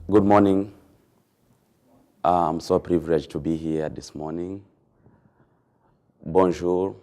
Good morning. I'm so privileged to be here this morning. Bonjour.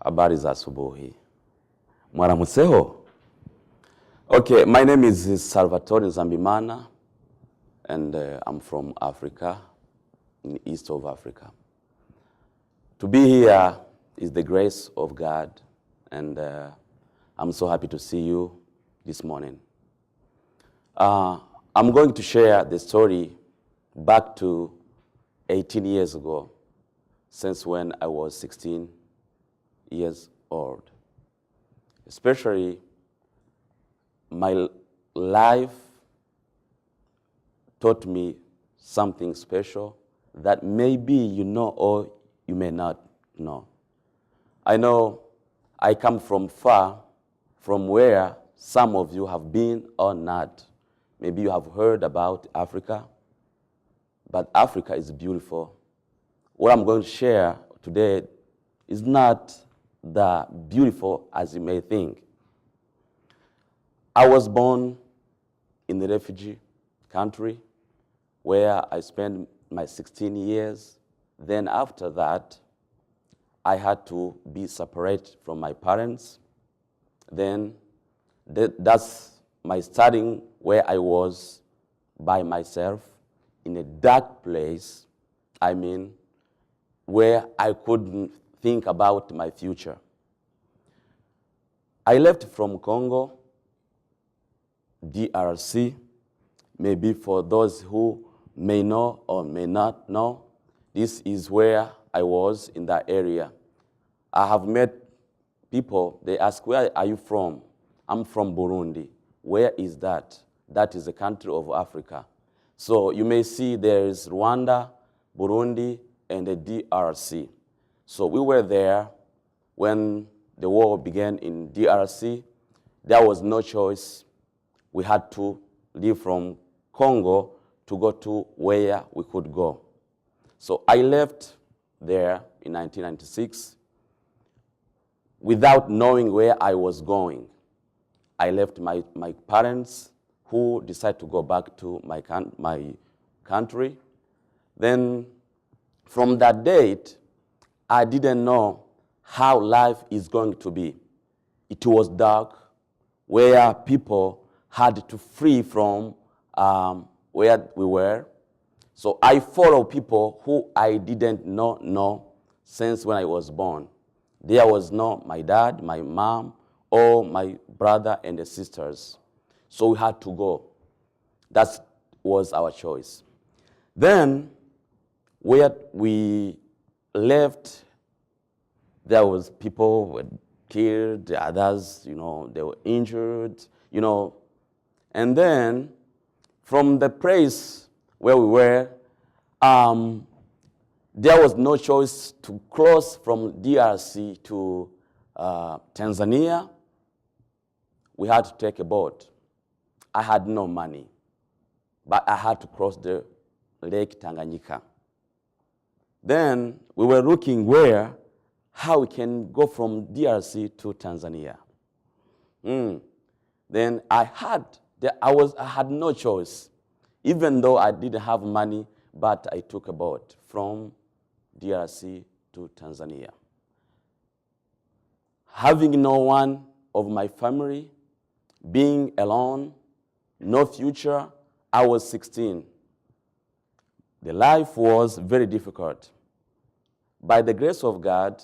Habari za asubuhi. Mwaramutseho. Okay, my name is Salvatore Nzambimana, and I'm from Africa, in the east of Africa. To be here is the grace of God, and I'm so happy to see you this morning. I'm going to share the story back to 18 years ago, since when I was 16 years old. Especially my life taught me something special that maybe you know or you may not know. I know I come from far, from where some of you have been or not. Maybe you have heard about Africa, but Africa is beautiful. What I'm going to share today is not that beautiful as you may think. I was born in the refugee country where I spent my 16 years. Then after that, I had to be separated from my parents. Then that's my starting where I was by myself in a dark place, where I couldn't think about my future. I left from Congo, DRC. Maybe for those who may know or may not know, this is where I was in that area. I have met people, they ask, where are you from? I'm from Burundi. Where is that? That is a country of Africa. So you may see there is Rwanda, Burundi, and the DRC. So we were there when the war began in DRC. There was no choice. We had to leave from Congo to go to where we could go. So I left there in 1996 without knowing where I was going. I left my parents, who decided to go back to my country. Then from that date, I didn't know how life is going to be. It was dark, where people had to flee from where we were. So I followed people who I didn't know since when I was born. There was no my dad, my mom, or my brother and the sisters. So we had to go. That was our choice. Then, where we left, there was people who were killed, the others, they were injured, And then, from the place where we were, there was no choice to cross from DRC to Tanzania. We had to take a boat. I had no money, but I had to cross the Lake Tanganyika. Then we were looking how we can go from DRC to Tanzania. Then I had no choice, even though I didn't have money, but I took a boat from DRC to Tanzania. Having no one of my family, being alone, no future, I was 16. The life was very difficult. By the grace of God,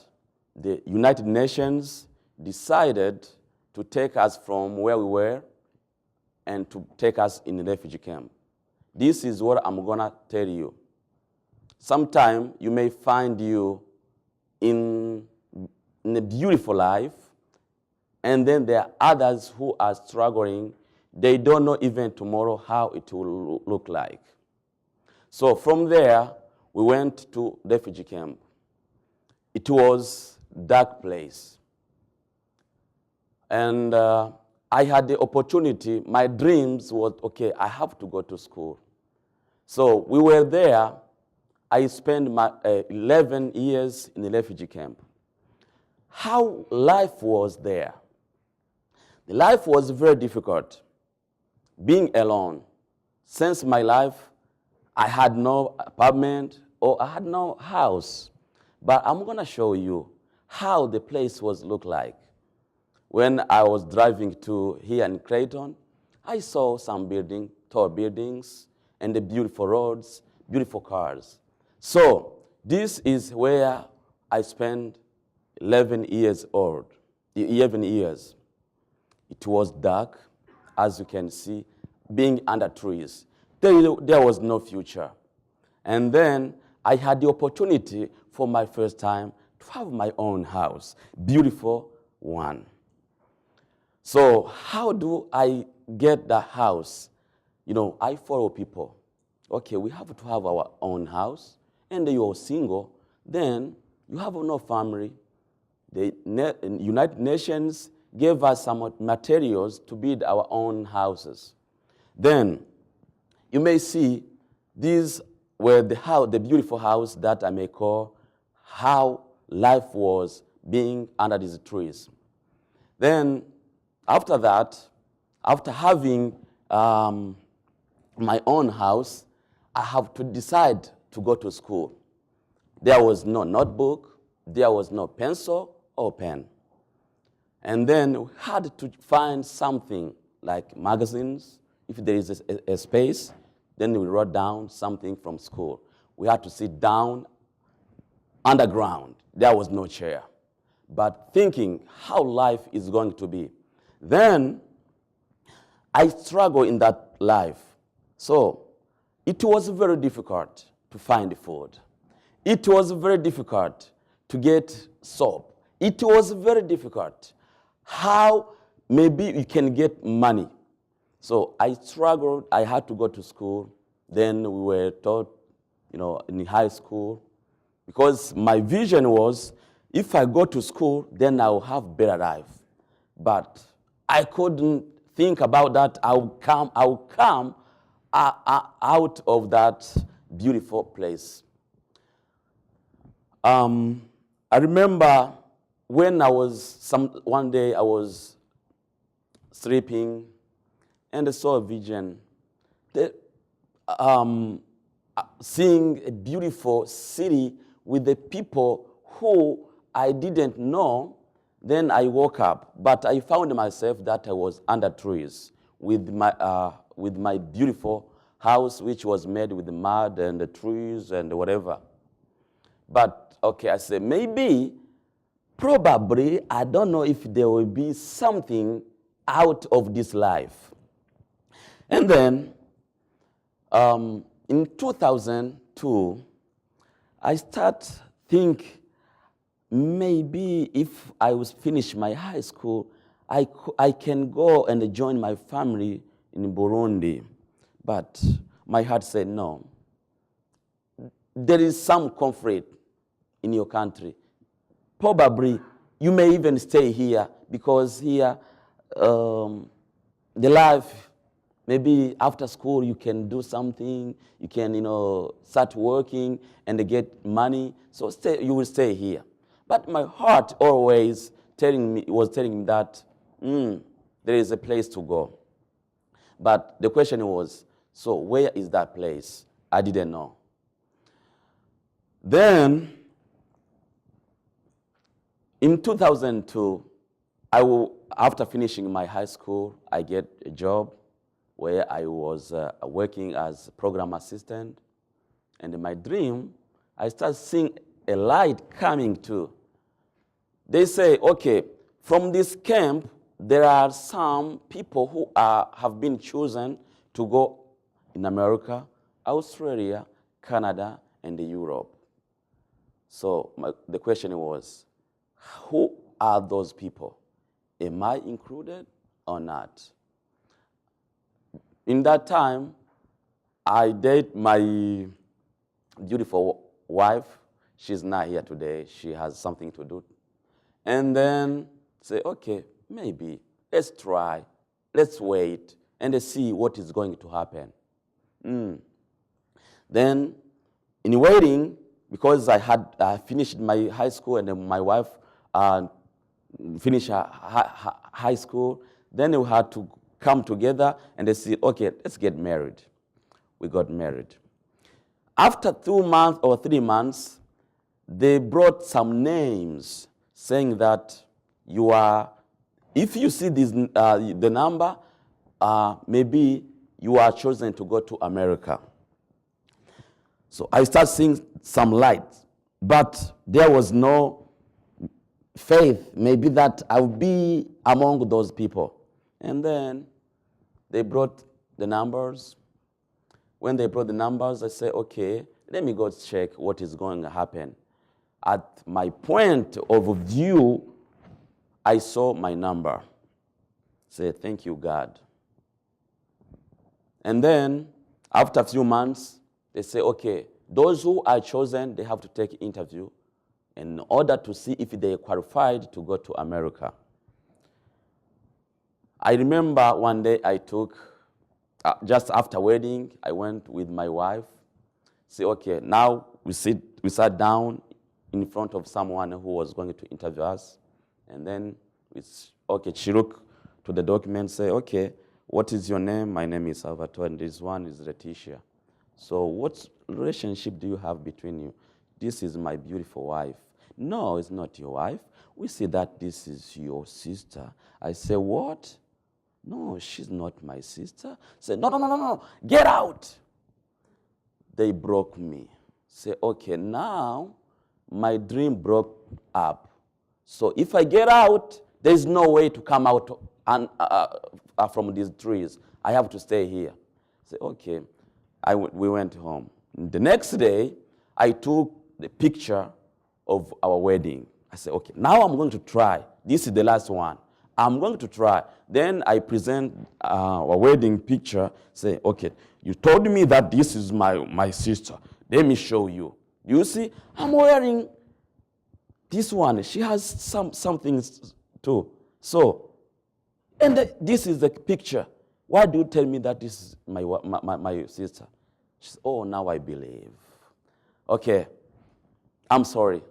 the United Nations decided to take us from where we were and to take us in the refugee camp. This is what I'm going to tell you. Sometime you may find you in a beautiful life, and then there are others who are struggling. They don't know even tomorrow how it will look like. So from there, we went to refugee camp. It was a dark place. And I had the opportunity, my dreams was, okay, I have to go to school. So we were there. I spent my 11 years in the refugee camp. How life was there? The life was very difficult. being alone. Since my life, I had no apartment or I had no house. But I'm going to show you how the place was look like. When I was driving to here in Creighton, I saw some tall buildings, and the beautiful roads, beautiful cars. So this is where I spent 11 years. It was dark, as you can see, being under trees. There was no future. And then I had the opportunity for my first time to have my own house, beautiful one. So how do I get the house? I follow people. Okay, we have to have our own house, and you're single, then you have no family. The United Nations gave us some materials to build our own houses. Then you may see these were the beautiful house that I may call how life was being under these trees. Then after that, after having my own house, I have to decide to go to school. There was no notebook, there was no pencil or pen. And then we had to find something like magazines. If there is a space, then we wrote down something from school. We had to sit down underground. There was no chair. But thinking how life is going to be. Then I struggled in that life. So it was very difficult to find food. It was very difficult to get soap. It was very difficult. How maybe you can get money. So I struggled. I had to go to school. Then we were taught, in high school, because my vision was, if I go to school, then I'll have better life. But I couldn't think about that. I'll come out of that beautiful place. I remember when one day I was sleeping and I saw a vision. Seeing a beautiful city with the people who I didn't know. Then I woke up, but I found myself that I was under trees with my beautiful house, which was made with the mud and the trees and whatever. But okay, I said, probably, I don't know if there will be something out of this life. And then in 2002, I start think maybe if I was finish my high school, I can go and join my family in Burundi. But my heart said no. There is some conflict in your country. Probably you may even stay here because here the life, maybe after school you can do something, you can start working and get money. So you will stay here. But my heart always was telling me that there is a place to go. But the question was, so where is that place? I didn't know. Then in 2002, after finishing my high school, I get a job where I was working as a program assistant. And in my dream, I started seeing a light coming too. They say, okay, from this camp, there are some people who have been chosen to go in America, Australia, Canada, and Europe. So the question was, who are those people? Am I included or not? In that time, I dated my beautiful wife. She's not here today. She has something to do. And then say, okay, maybe, let's try, let's wait, and see what is going to happen. Then, in waiting, because I had finished my high school and then my wife finished her high school, then we had to come together and they say, okay, let's get married. We got married. After 2 months or 3 months, they brought some names saying that you are, if you see this, the number, maybe you are chosen to go to America. So I start seeing some light, but there was no faith, maybe that I would be among those people. And then they brought the numbers. When they brought the numbers, I said, okay, let me go check what is going to happen. At my point of view, I saw my number. Say, thank you, God. And then, after a few months, they say, okay, those who are chosen, they have to take interview in order to see if they are qualified to go to America. I remember one day I took, just after wedding, I went with my wife. Say, okay, now we sat down in front of someone who was going to interview us. And then, she looked to the document, say, okay, what is your name? My name is Salvatore, and this one is Letitia. So what relationship do you have between you? This is my beautiful wife. No, it's not your wife. We see that this is your sister. I say, what? No, she's not my sister. Say, no, get out. They broke me. Say, okay, now my dream broke up. So if I get out, there's no way to come out from these trees. I have to stay here. Say, okay. We went home. The next day, I took the picture of our wedding. I said, okay, now I'm going to try. This is the last one. I'm going to try. Then I present our wedding picture, say, okay, you told me that this is my sister. Let me show you. You see, I'm wearing this one. She has some things too. So, and this is the picture. Why do you tell me that this is my sister? She said, oh, now I believe. Okay, I'm sorry.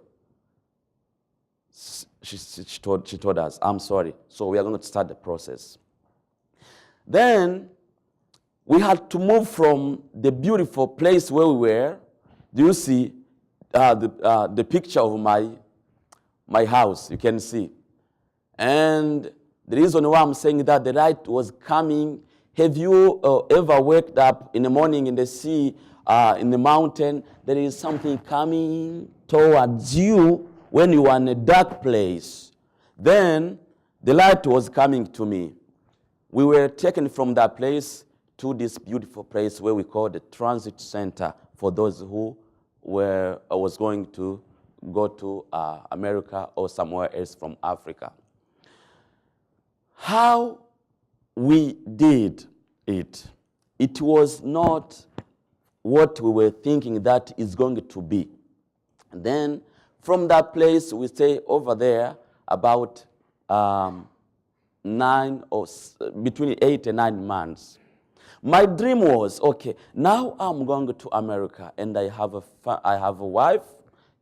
She told us, I'm sorry. So we are going to start the process. Then we had to move from the beautiful place where we were. Do you see the picture of my house? You can see. And the reason why I'm saying that the light was coming. Have you ever waked up in the morning in the sea, in the mountain? There is something coming towards you when you are in a dark place. Then the light was coming to me. We were taken from that place to this beautiful place where we call the transit center for those who was going to go to America or somewhere else from Africa. How we did it, it was not what we were thinking that is going to be. And then from that place, we stay over there about between 8 and 9 months. My dream was, okay, now I'm going to America, and I have a wife.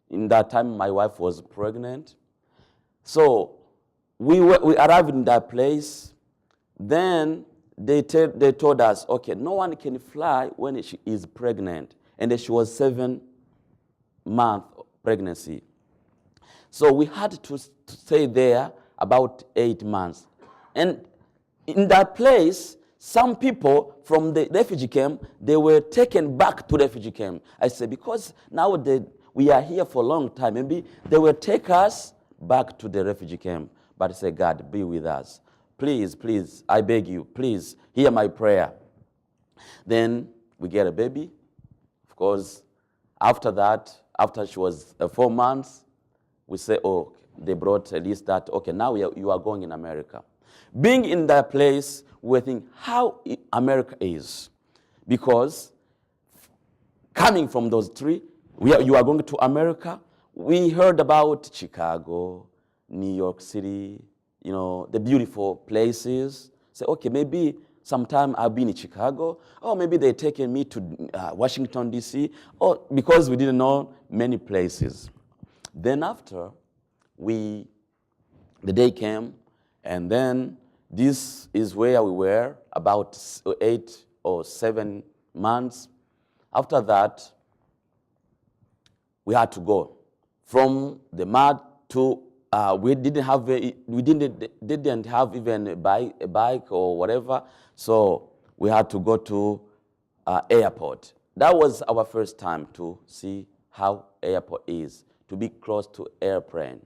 In that time, my wife was pregnant. So we arrived in that place. Then they told us, okay, no one can fly when she is pregnant. And she was 7-month pregnancy. So we had to stay there about 8 months. And in that place, some people from the refugee camp, they were taken back to refugee camp. I said, because now we are here for a long time, maybe they will take us back to the refugee camp. But I said, God, be with us. Please, please, I beg you, please, hear my prayer. Then we get a baby. Of course, after that, after she was 4 months, we say, oh, they brought at least that, okay, now you are going in America. Being in that place, we think how America is. Because coming from those three, you are going to America. We heard about Chicago, New York City, the beautiful places. Say, okay, maybe sometime I've been in Chicago, or maybe they're taking me to Washington, D.C., or because we didn't know many places. Then after, the day came, and then This is where we were, about 8 or 7 months. After that, we had to go from the mud to we didn't have even a bike or whatever, so we had to go to airport. That was our first time to see how airport is, to be close to airplane.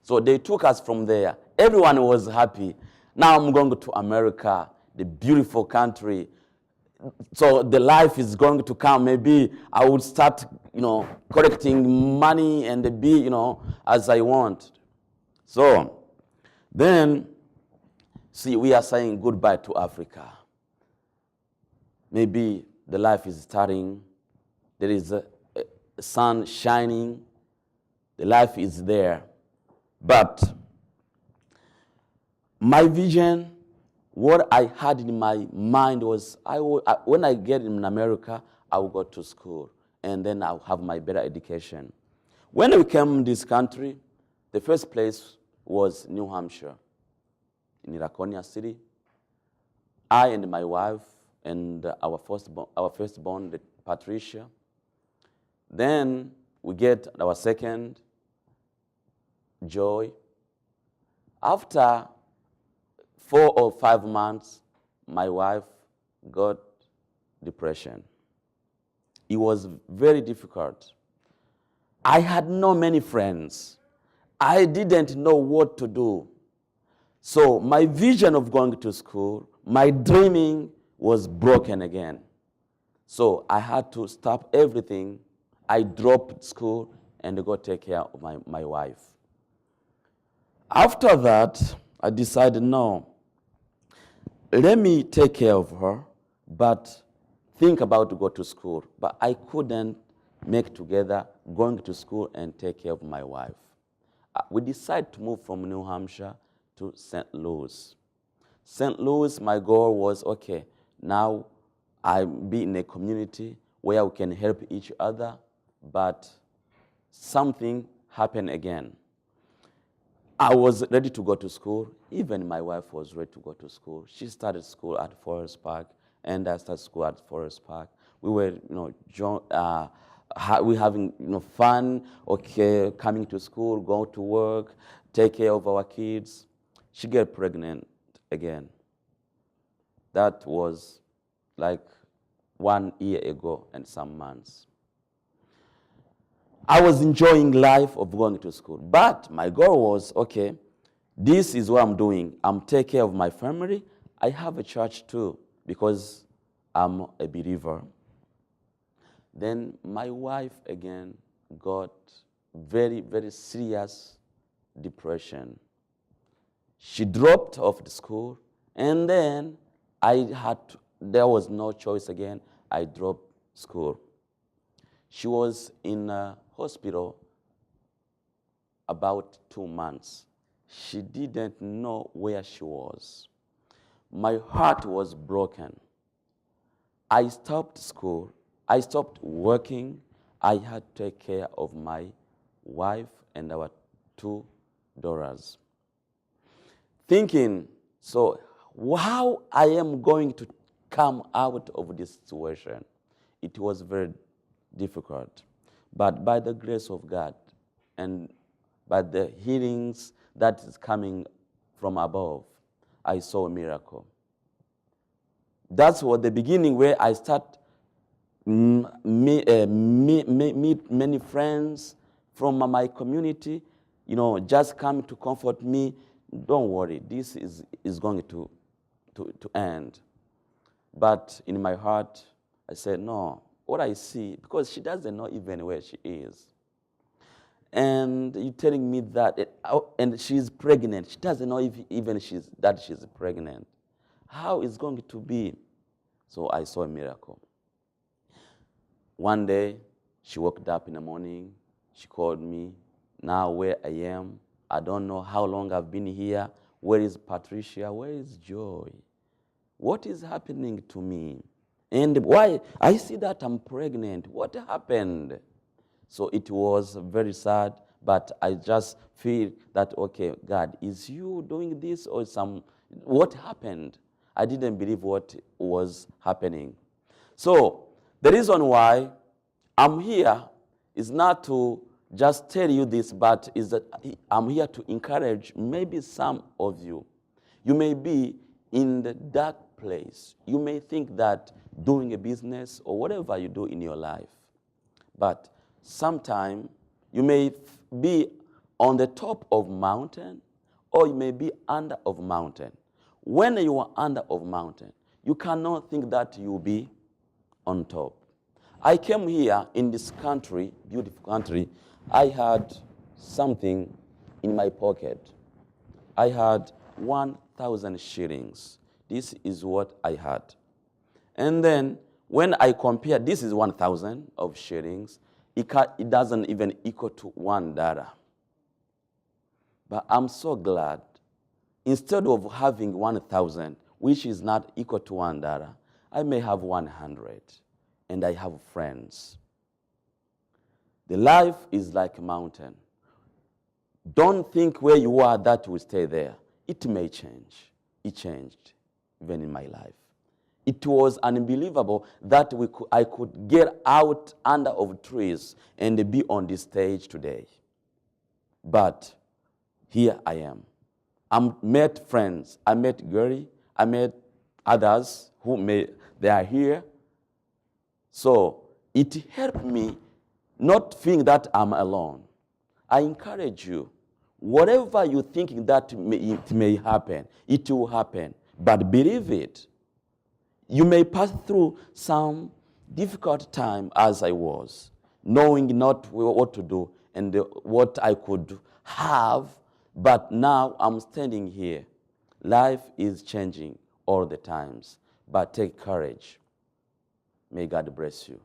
So they took us from there. Everyone was happy. Now I'm going to America, the beautiful country. So the life is going to come. Maybe I would start, collecting money and be, as I want. So then, see, we are saying goodbye to Africa. Maybe the life is starting. There is a sun shining. The life is there. But my vision, what I had in my mind was, when I get in America, I will go to school, and then I'll have my better education. When we came to this country, the first place was New Hampshire, in Laconia City. I and my wife and our firstborn, Patricia. Then we get our second, Joy. After 4 or 5 months, my wife got depression. It was very difficult. I had no many friends. I didn't know what to do. So my vision of going to school, my dreaming was broken again. So I had to stop everything. I dropped school and go take care of my wife. After that, I decided, no, let me take care of her, but think about to go to school. But I couldn't make together going to school and take care of my wife. We decided to move from New Hampshire to St. Louis. St. Louis, my goal was, okay, now I be in a community where we can help each other, but something happened again. I was ready to go to school. Even my wife was ready to go to school. She started school at Forest Park, and I started school at Forest Park. We were, we having, fun. Okay, coming to school, go to work, take care of our kids. She got pregnant again. That was like 1 year ago and some months. I was enjoying life of going to school, but my goal was, okay, this is what I'm doing. I'm taking care of my family. I have a church too, because I'm a believer. Then my wife again got very, very serious depression. She dropped off the school, and then there was no choice again. I dropped school. She was in a hospital about 2 months. She didn't know where she was. My heart was broken. I stopped school. I stopped working. I had to take care of my wife and our 2 daughters. Thinking, so how I am going to come out of this situation? It was very difficult. But by the grace of God and by the healings that is coming from above, I saw a miracle. That's what the beginning where I start meet many friends from my community, just come to comfort me. Don't worry, this is going to end. But in my heart, I said, no, what I see, because she doesn't know even where she is. And you're telling me that, and she's pregnant. She doesn't know even she's pregnant. How is it going to be? So I saw a miracle. One day, she woke up in the morning. She called me. Now where I am, I don't know how long I've been here. Where is Patricia? Where is Joy? What is happening to me? And why? I see that I'm pregnant. What happened? So it was very sad, but I just feel that, okay, God, is you doing this or what happened. I didn't believe what was happening. So the reason why I'm here is not to just tell you this, but is that I'm here to encourage maybe some of you. You may be in the dark place. You may think that doing a business or whatever you do in your life, but sometime you may be on the top of mountain, or you may be under of mountain. When you are under of mountain, you cannot think that you will be on top. I came here in this country, beautiful country. I had something in my pocket. I had 1,000 shillings. This is what I had. And then when I compare, this is 1,000 of shillings. It doesn't even equal to $1. But I'm so glad, instead of having 1,000, which is not equal to $1, I may have 100, and I have friends. The life is like a mountain. Don't think where you are that will stay there. It may change. It changed, even in my life. It was unbelievable that I could get out under of trees and be on this stage today. But here I am. I met friends. I met Gary. I met others they are here. So it helped me not think that I'm alone. I encourage you, whatever you're thinking that it may happen, it will happen. But believe it. You may pass through some difficult time as I was, knowing not what to do and what I could have, but now I'm standing here. Life is changing all the times, but take courage. May God bless you.